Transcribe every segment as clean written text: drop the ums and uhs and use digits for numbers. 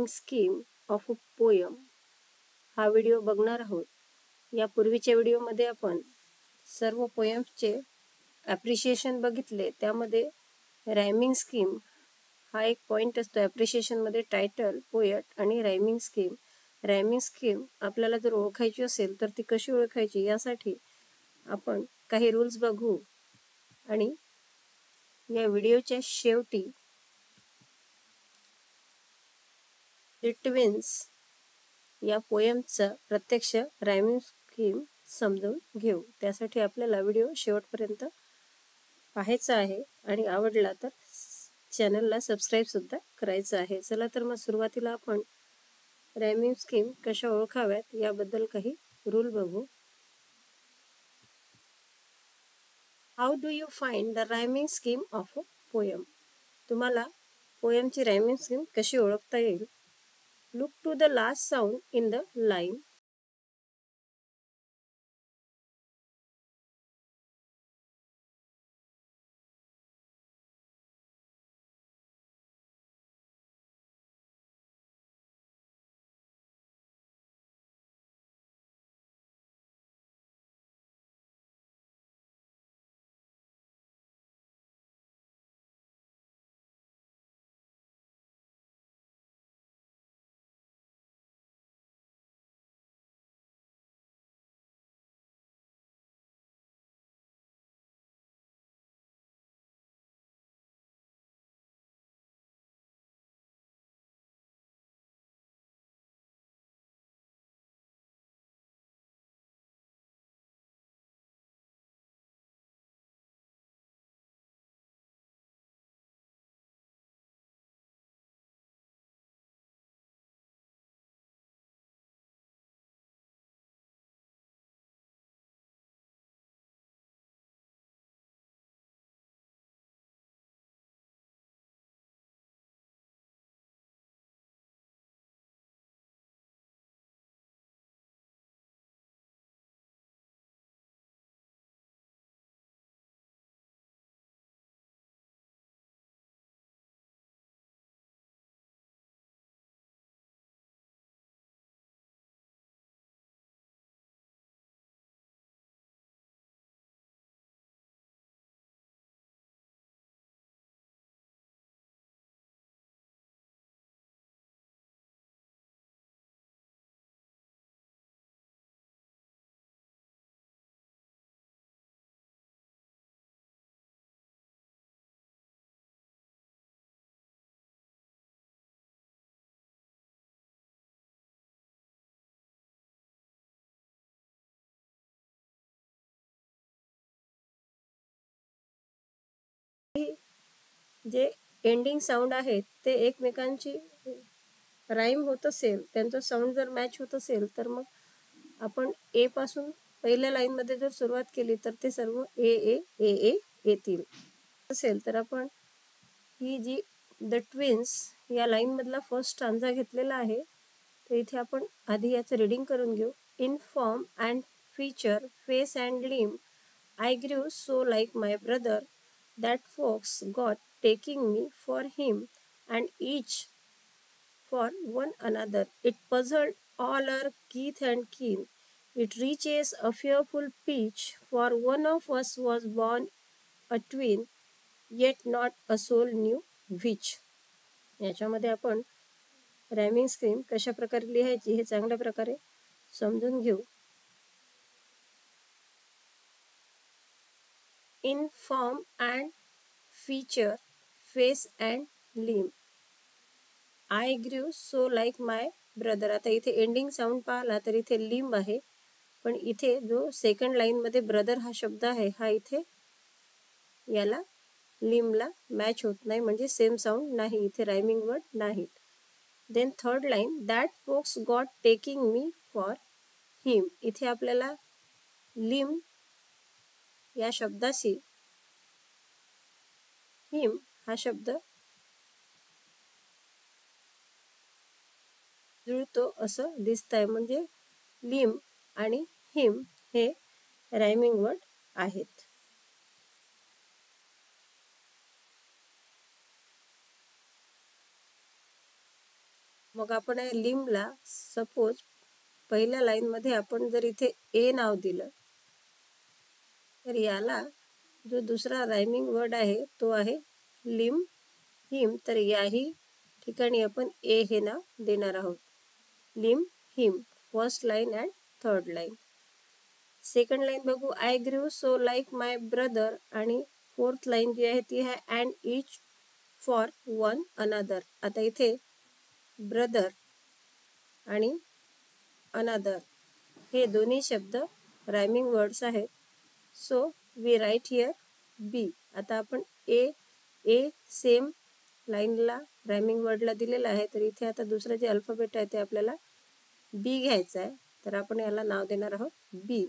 Rhyming scheme of a poem हा video बघणार आहोत। या पूर्वीच्या व्हिडिओमध्ये आपण सर्व पोयम्सचे ॲप्रिशिएशन बघितले। त्यामध्ये रायमिंग स्कीम हा एक पॉइंट असतो ॲप्रिशिएशनमध्ये, टायटल, पोएट आणि रायमिंग स्कीम। रायमिंग स्कीम आपल्याला जर ओळखायची असेल तर ती कशी ओळखायची यासाठी आपण काही रूल्स बघू आणि या व्हिडिओच्या शेवटी द ट्विन्स या पोयमचा प्रत्यक्ष रायमिंग स्कीम समजून घेऊ। त्यासाठी आपल्याला व्हिडिओ शेवटपर्यंत पाहायचा आहे आणि आवडला तर चॅनलला सबस्क्राईब सुद्धा करायचं आहे। चला तर मग सुरुवातीला आपण रायमिंग स्कीम कशा ओळखाव्यात याबद्दल काही रूल बघू। How do you find the rhyming scheme of a poem? तुम्हाला पोयमची रायमिंग स्कीम कशी ओळखता येईल? Look to the last sound in the line. जे एंडिंग साऊंड आहेत ते एकमेकांची राईम होत असेल, त्यांचा साऊंड जर मॅच होत असेल तर मग आपण ए पासून पहिल्या लाईनमध्ये जर सुरुवात केली तर ते सर्व ए ए ए ए येतील। असेल तर आपण ही जी द ट्विन्स या लाईनमधला फर्स्ट स्टांजा घेतलेला आहे, तर इथे आपण आधी याचं रीडिंग करून घेऊ। In form and feature, face and लिम, आय ग्रीव so like my brother that folks got taking me for him and each for one another. It puzzled all our kith and kin. It reaches a fearful pitch, for one of us was born a twin, yet not a soul knew which. याच्यामध्ये आपण rhyming scheme कशा प्रकारे लिहायची हे चांगल्या प्रकारे समजून घेऊ। In form and feature, face and limb, I grew so like my brother. आता इथे एंडिंग साऊंड पाहिला तर इथे लिंब आहे, पण इथे जो सेकंड लाईन मध्ये ब्रदर हा शब्द आहे हा इथे याला लिंबला मॅच होत नाही, म्हणजे सेम साऊंड नाही, इथे रायमिंग वर्ड नाही। देन थर्ड लाईन, दॅट फोक्स गॉट टेकिंग मी फॉर हिम, इथे आपल्याला लिंब या शब्दाशी हिम हा शब्द जुळतो असं दिसतंय, म्हणजे लिम आणि हिम हे रायमिंग वर्ड आहेत। मग आपण लिमला सपोज पहिल्या लाईनमध्ये आपण जर इथे ए नाव दिलं तर याला जो दुसरा रायमिंग वर्ड आहे तो आहे लिम हिम, तर याही ठिकाणी आपण ए हे नाव देणार आहोत. Limb him, first line and third line. Second line बघू. I grew so like my brother, आणि फोर्थ लाईन जी आहे ती आहे and each for one another. आता इथे ब्रदर आणि अनदर हे दोन्ही शब्द रायमिंग वर्ड्स आहेत. So we write here B. आता आपण ए सेम लाईनला रायमिंग वर्डला दिलेला आहे, तर इथे आता दुसरं जे अल्फाबेट आहे ते आपल्याला बी घ्यायचं आहे. तर आपण याला नाव देणार आहोत बी.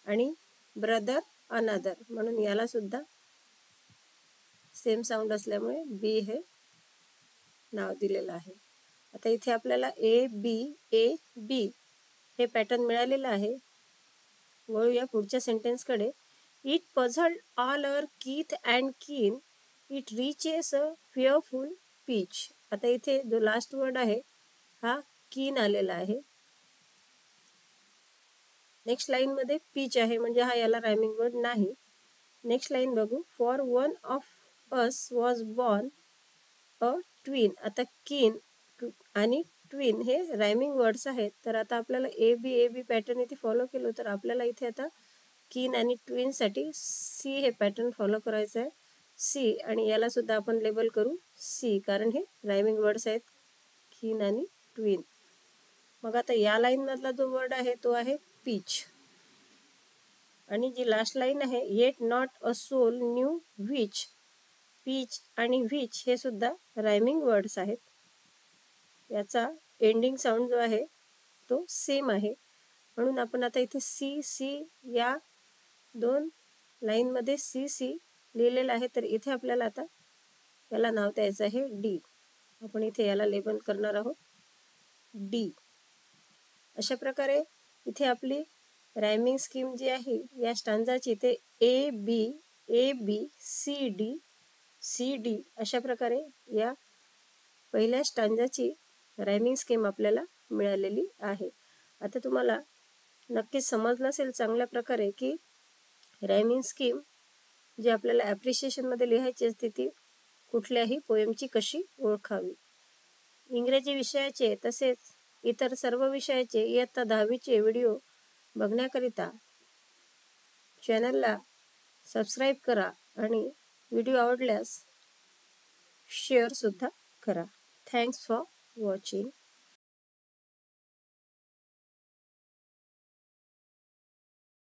आणि ब्रदर अनदर म्हणून याला सुद्धा सेम साऊंड असल्यामुळे बी हे नाव दिलेलं आहे. आता इथे आपल्याला ए बी हे पॅटर्न मिळालेलं आहे. वळूया पुढच्या सेंटेन्सकडे. It puzzled all our kith and kin, it reaches a fearful pitch. आता इथे जो लास्ट वर्ड आहे हा कीन आलेला आहे. नेक्स्ट लाईनमध्ये पीच आहे, म्हणजे हा याला रायमिंग वर्ड नाही. नेक्स्ट लाईन बघू. For one of us was born a twin. आता कीन आणि ट्विन हे रायमिंग वर्ड्स आहेत. तर आता आपल्याला ए बी पॅटर्न इथे फॉलो केलं तर आपल्याला इथे आता कीन आणि ट्विनसाठी सी हे पॅटर्न फॉलो करायचं आहे. सी, आणि याला सुद्धा आपण लेबल करू सी, कारण हे रायमिंग वर्ड्स आहेत कीन आणि ट्विन. मग आता या लाईनमधला जो वर्ड आहे तो आहे पीच. आणि जी लास्ट लाईन आहे yet not a soul knew which. Peach आणि व्हिच हे सुद्धा रायमिंग वर्ड्स आहेत. याचा एंडिंग साऊंड जो आहे तो सेम आहे, म्हणून आपण आता इथे सी या दोन लाईनमध्ये सी लिहिलेलं आहे. तर इथे आपल्याला आता याला नाव द्यायचं आहे डी. आपण इथे याला लेबल करणार आहोत डी. अशा प्रकारे इथे आपली रायमिंग स्कीम जी आहे या स्टांजाची ते ए बी सी डी अशा प्रकारे या पहिल्या स्टांजाची रायमिंग स्कीम आपल्याला मिळालेली आहे. आता तुम्हाला नक्कीच समजलं असेल चांगल्या प्रकारे की रायमिंग स्कीम जी आपल्याला ॲप्रिशिएशनमध्ये लिहायची असते ती कुठल्याही पोएमची कशी ओळखावी. इंग्रजी विषयाचे तसेच इतर सर्व विषयाचे इयत्ता 10वीचे व्हिडिओ बघण्याकरिता चॅनलला सबस्क्राईब करा आणि व्हिडिओ आवडल्यास शेअरसुद्धा करा. Thanks for watching.